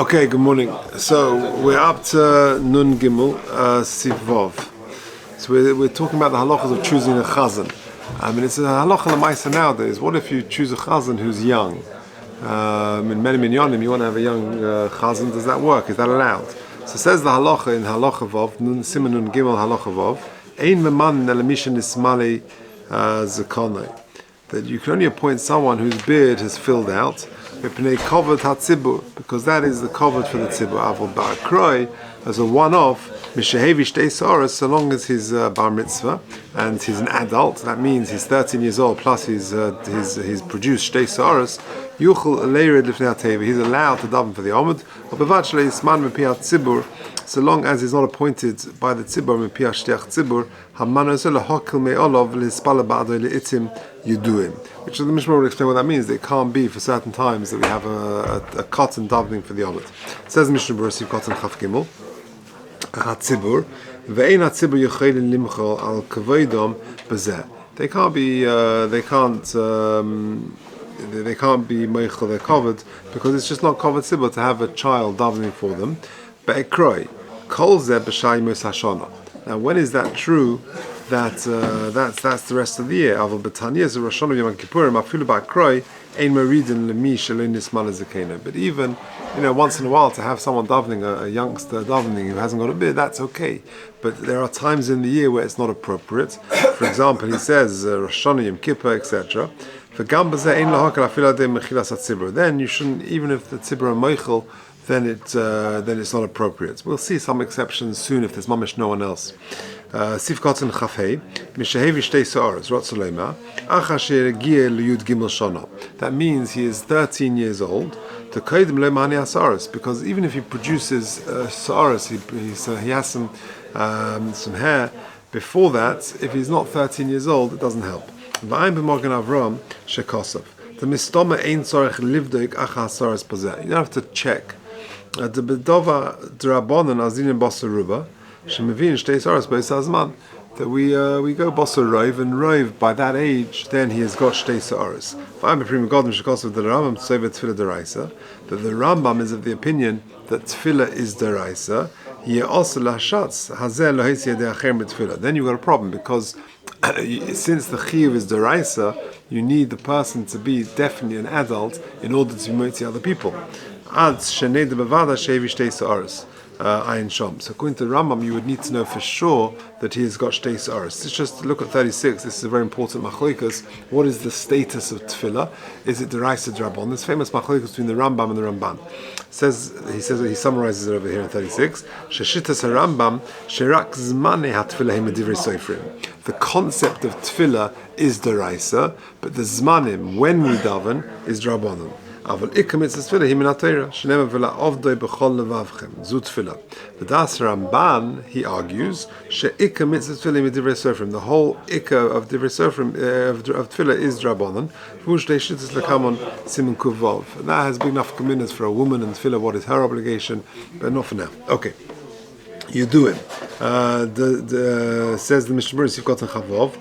Okay, good morning. So we're up to Nun Gimel, Siv Vov. So we're talking about the halachas of choosing a Chazan. I mean, it's a halacha l'maisa nowadays. What if you choose a Chazan who's young? In many minyanim, you want to have a young Chazan. Does that work? Is that allowed? So says the halacha in halacha Vov, Nun Siman Nun Gimel halacha Vov, Ein meman nelemishan ismali zakonai. That you can only appoint someone whose beard has filled out, because that is the covered for the tzibur. Avol ba'akroi, as a one-off, mishehevi shtei soros, so long as he's bar mitzvah and he's an adult. That means he's 13 years old plus he's produced shtei soros. Yuchel leirid lifnei hatevi. He's allowed to daven for the omud. Or bevachlei isman mepiat tzibur, so long as he's not appointed by the tzibur mepiat shteach tzibur. Hamanozel lahokil me'olov lispala ba'adoi leitim yuduim. Which the Mishnah will explain what that means. That it can't be for certain times that we have a cotton davening for the omud. It says Mishnah Berurah cotton chaf gimel. Hatzibur ve'ein hatzibur yocheilin limchol al kavoidom bezeh. They can't be meichel, they're covered because it's just not covered tzibur to have a child davening for them. Be'ekroi kol zeh b'shai mos hashana. Now, when is that true? That's the rest of the year. Avol b'tanya is a Rosh Hashanah Yom Kippurim afilu ba'kroi ein meridin lemi shelo nismal zakena. But even once in a while to have someone davening, a youngster davening who hasn't got a beard, that's okay. But there are times in the year where it's not appropriate. For example, he says Rosh Hashanah Yom Kippur, etc. Then you shouldn't, even if the tzibur are meichel, then it's not appropriate. We'll see some exceptions soon if there's mamish no one else. Sif kotzen chafei mishehevi shtei soros rotzolema achasher gie liyud gimel shana. That means he is 13 years old to kodim lemani asaros, because even if he produces soros, he has some hair before that. If he's not 13 years old, it doesn't help. V'ayim b'mogen Avram shekosov. The mistoma ein tzorech livdoik acha asaros pozeh. You don't have to check. The bedova drabonon azinin basaruba. That we go Bosa Rov, and Rov by that age, then he has got Shtei Sa'aros. That the Rambam is of the opinion that Tefillah is Deraisa. Then you've got a problem, because since the Chiyuv is Deraisa, you need the person to be definitely an adult in order to motzi other people. So according to Rambam, you would need to know for sure that he has got shtei sa'aros. Let's just look at 36. This is a very important machlokas. What is the status of tefillah? Is it deraisa drabon? There's famous machlokas between the Rambam and the Ramban. He summarizes it over here in 36. Sheshitas harambam sherak zmane hatefillah himedivrei soifrim. The concept of tefillah is deraisa, but the zmanim when we daven is drabonon. Avol ikka mitzvah tefillah hi min haTorah shenema v'la avdoi b'chol levavchem zu tefillah. The Das Ramban, he argues, she'ikka mitzvah tefillah midivrei sofrim. The whole ikka of divrei sofrim of tefillah is drabonon. V'ush deishitas lekamon siman kuvov. That has big enough commitments for a woman and tefillah. What is her obligation? But not for now. Okay, you do it. Says the Mishnah Berurah Sifkat and Chavov.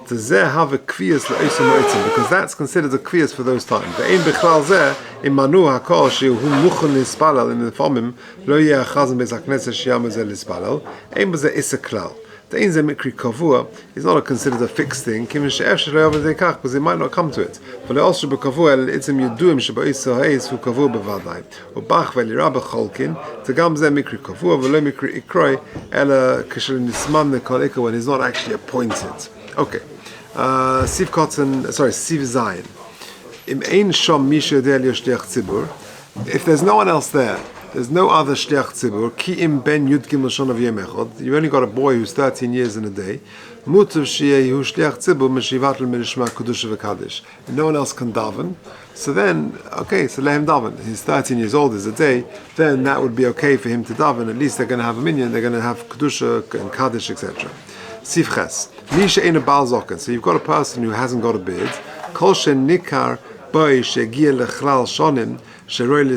Because that's considered a kviyas for those times. The ein bichlal zeh imanu hakol shehu muchen lispalal in the fomim lo yeh chazan beis hakneses sheyam zeh lispalal ein b'zeh isa klal. The ein zeh mikri kavua is not considered a fixed thing. Kim she'ef shelo yaveh zekach, because it might not come to it. V'le also b'kavua el itzim yuduim sheba isa hayis hu kavua bevadai. Ubach ve'lira b'cholkin tegam zeh mikri kavua v'lo mikri ikroi ela kishel nisman nekol ikka, when he's not actually appointed. Okay. Siv Zayin. Im ein shom misha del yoshliach tzibur. If there's no one else there, there's no other shliach tzibur. Ki im ben yud gimel shon av yom echad. You only got a boy who's 13 years in a day. Mutav sheyehu shliach tzibur meshivat l'minishma kedusha v'kadosh. No one else can daven. So then, okay, so let him daven. He's 13 years old is a day. Then that would be okay for him to daven. At least they're going to have a minyan. They're going to have kedusha and kaddish, etc. Sif Ches. Misha ein a bal zoken. So you've got a person who hasn't got a beard. Kol she nikar boy she gie lechlal shonim So long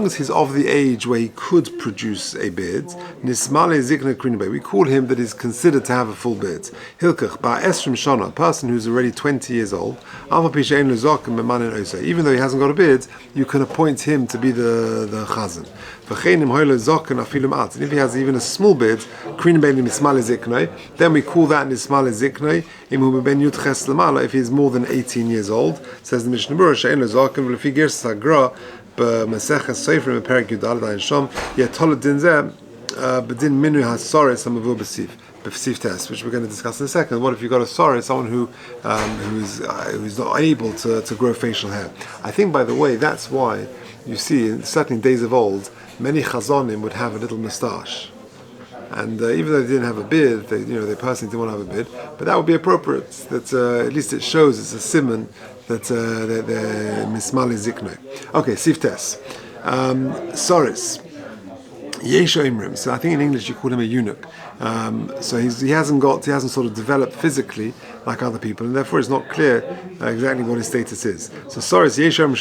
as he's of the age where he could produce a beard, we call him that is considered to have a full beard. A person who's already 20 years old, even though he hasn't got a beard, you can appoint him to be the Chazan. And if he has even a small beard, then we call that Nismal Ziknei, if he's more than 18 years old. Says the Mishnah Berurah, Sagra, Masechah Seifrim, Perak Yudal Dain Shom, Yetolet Din Zeh, Bedin Minu HaSoris Amavu B'Sif test, which we're going to discuss in a second. What if you've got a sorry, someone who's not able to grow facial hair? I think, by the way, that's why you see, certainly in days of old, many Chazanim would have a little moustache. And even though they didn't have a beard, they personally didn't want to have a beard, but that would be appropriate. That at least it shows it's a simon that they're mismali ziknei. Okay, siftes. Soris. Yesho imrim. So I think in English you call him a eunuch. So he hasn't sort of developed physically like other people, and therefore it's not clear exactly what his status is. So Soris Yesho imrim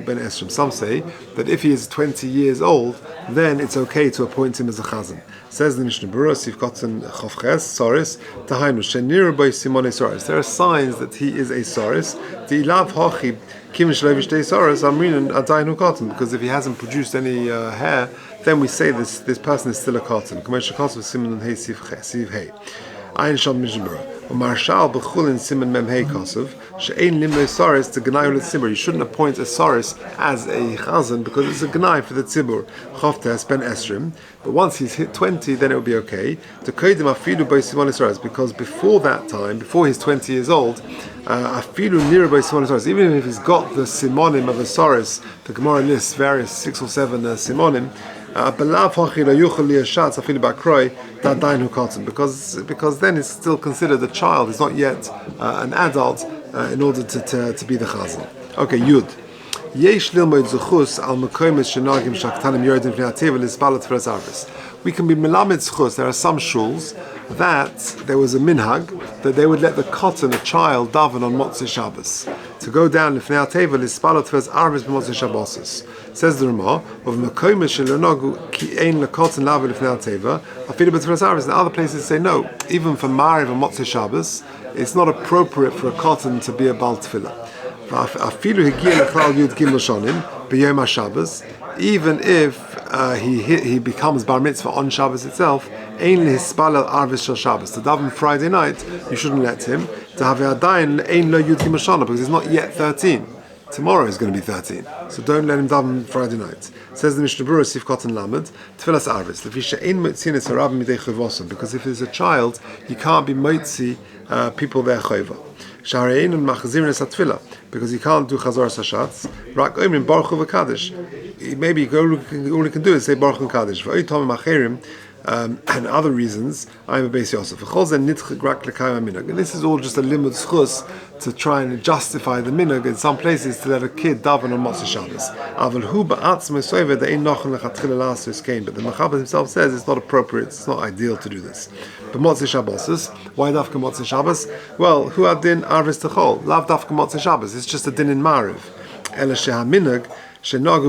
ben esrim. Some say that if he is 20 years old, then it's okay to appoint him as a chazan. Says the Mishnah Berurah, Sivkotzen Chovches, Soris, Tahainu, Shenir Boy Simone Soris. There are signs that he is a Soris. The Ilav Hochi, Kim Shlevish De Soris, Amrin Adainu Cotton, because if he hasn't produced any hair, then we say this person is still a cotton. Commercial cotton, Simon Hey Siv Hey. Ayin Shom Mishnah Berurah. Marshal Bechulin Simon Mem Hey Kosov, She'ein Limno Soris to Gnai Ul Tzibur. You shouldn't appoint a Soris as a Chazan because it's a Gnai for the Tzibur. Chovtes Ben Esrim. But once he's hit 20, then it will be okay. To Kodim Afilu Bo Simon Soris, because before that time, before he's 20 years old, Afilu Nira Bo Simon Soris, even if he's got the Simonim of a Soris, the Gemara lists various 6 or 7 Simonim, because then it's still considered a child. It's not yet an adult in order to be the chazan. Okay, Yud. We can be melamed zchus. There are some shuls that there was a minhag that they would let the cotton, a child, daven on Motzei Shabbos. To go down lifnei hateva lispalot tefillas arvis b'motzei Shabbosos. Says the Ramah of mekoyim shelonagu ki ein lekotzen lav lifnei hateva afilu b'tefillas arvis. And other places say no, even for Mariv and Motzei Shabbos, it's not appropriate for a cotton to be a bal tefillah. Afilu higia lechlal yud gimel shonim b'yom haShabbos. Even if he becomes bar mitzvah on Shabbos itself, ein lehispalel arvis shel Shabbos. To daven Friday night, you shouldn't let him. To have adayin ein lo yud gimel shana, because he's not yet 13. Tomorrow he's going to be 13, so don't let him daven Friday night. Says the Mishnah Berurah, Sivkot and Lamed, Tfilas Arvis, Lefisha ein motzinis harab midei chovosim, because if he's a child, he can't be motzi people their chova. Sharein and machzirin es atfila, because he can't do chazor sashatz. Rak oimrim baruch hu v'kadosh. Maybe all he can do is say baruch hu v'kadosh. V'oitom macherim. And other reasons, I'm a Beis Yosef. And this is all just a limud zchus to try and justify the minhag in some places to let a kid daven on Motzei Shabbos. But the Mechaber himself says it's not appropriate, it's not ideal to do this. But Motzei Shabbos, why dafka Motzei Shabbos? Well, who had din arvis techol? Lav dafka Motzei Shabbos. It's just a din in Mariv. Ela sheha minhag. The minhag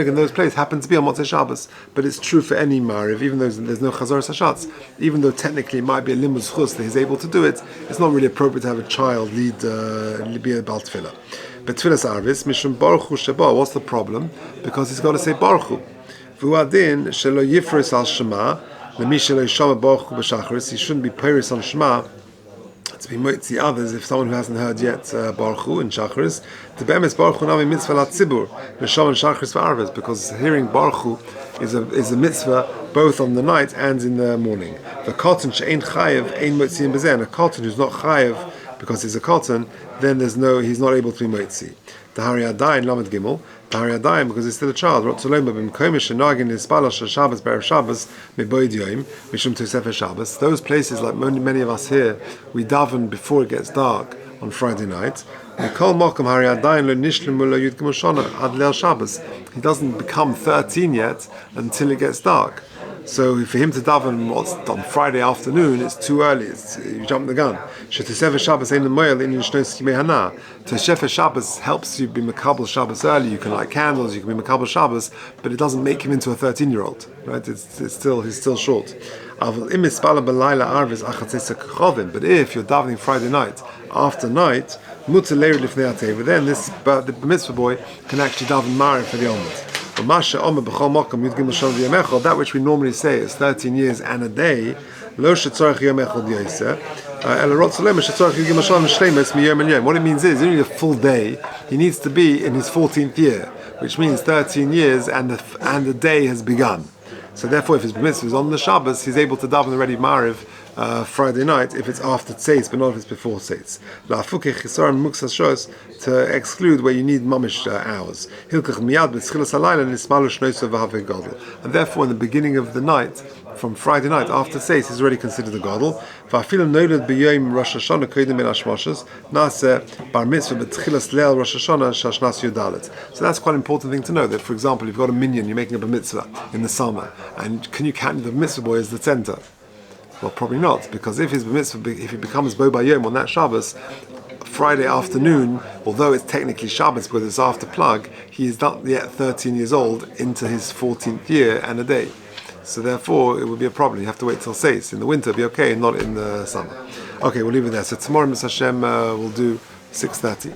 in those places happens to be on Motzei Shabbos, but it's true for any Mariv, even though there's no Chazor Sashatz. Even though technically it might be a limud zchus that he's able to do it, it's not really appropriate to have a child be a Bal Tefillah. But Tfilas Arvis, Mishum Baruch Hu Sheba, what's the problem? Because he's got to say Baruch Hu. V'uadin shelo yifris al Shema, lemi shelo yishama Baruch Hu b'Shachris, he shouldn't be peiris on Shema, to be moitzi others, if someone who hasn't heard yet Baruch Hu and Shachris, to be emes Baruch Hu nami mitzvah la tzibur, l'sham and Shachris v'arves, because hearing Baruch Hu is a mitzvah both on the night and in the morning. The cotton she'ein chayev ein moitziin b'zeh, and a cotton who's not chayev because he's a cotton, then he's not able to be moitzi. The Hari Adayin Lamed Gimel, the Hari Adayin because he's still a child. Those places, like many of us here, we daven before it gets dark on Friday night. He doesn't become 13 yet until it gets dark. So for him to daven on Friday afternoon, it's too early. You jump the gun. To Shefer Shabbos helps you be Makabel Shabbos early. You can light candles, you can be Makabel Shabbos, but it doesn't make him into a 13-year-old, right? He's still short. But if you're davening Friday night after night, then the mitzvah boy can actually daven Mariv for the Omid. That which we normally say is 13 years and a day. What it means is, you need a full day. He needs to be in his 14th year, which means 13 years and the day has begun. So therefore, if his mitzvah is on the Shabbos, he's able to daven already Mariv Friday night if it's after Tzeis, but not if it's before Tzeis. To exclude where you need mamish hours. And therefore, in the beginning of the night, from Friday night after Tzeis, he's already considered a gadol. So that's quite an important thing to know. That, for example, you've got a minyan, you're making up a mitzvah in the summer, and can you count the mitzvah boy as the center? Well, probably not, because if he becomes Bo Bayom on that Shabbos, Friday afternoon, although it's technically Shabbos because it's after plug, he is not yet 13 years old into his 14th year and a day. So therefore, it would be a problem. You have to wait till Seis. In the winter, it'll be okay, not in the summer. Okay, we'll leave it there. So tomorrow, Mr. Hashem, we'll do 6:30.